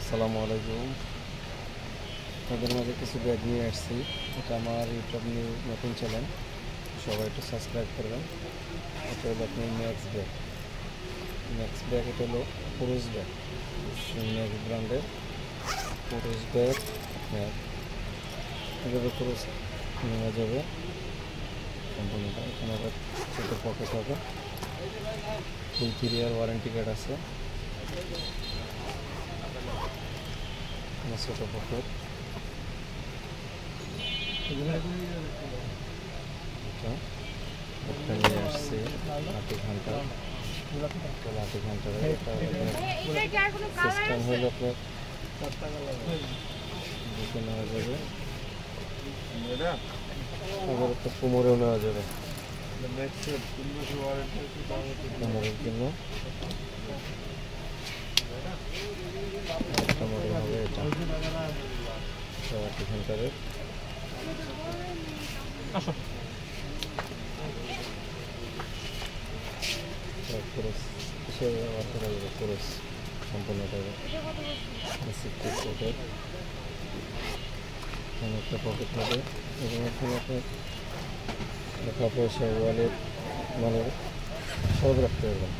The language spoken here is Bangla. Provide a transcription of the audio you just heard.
আসসালামু আলাইকুম। আপনাদের মাঝে কিছু ব্যাগ নিয়ে আসছি। এটা আমার ইউটিউব নিউ নতুন চ্যানেল, সবাই একটু সাবস্ক্রাইব করবেন। এটা হলো আপনি ম্যাক্স ব্যাগ। এটা হলো পুরুষ ব্যাগ, ম্যাক্স ব্র্যান্ডের পুরুষ ব্যাগ। আপনার এভাবে পুরুষ নেওয়া যাবে কোম্পানিটা। এখানে আবার ছোটো পকেট হবে, ফুল 3 ইয়ার ওয়ারেন্টি কার্ড আছে। ছোটো পকেট একটা নিয়ে আসছি লাঠি ঘন্টা। লাঠি ঘন্টার সিস্টেম হলো আপনার বুকে নেওয়া যাবে, আবার একটা কোমরেও নেওয়া যাবে কোমরের জন্য। একটা মডেল হবে এটা লাঠি ঘন্টারের। পুরুষ কিসের ব্যবহার করা যাবে, পুরুষ সম্পূর্ণটা পকেট। এখানে একটা পকেট হবে এবং এখানে আপনার টাকা পয়সা, ওয়ালেট, মানে সব রাখতে পারবেন।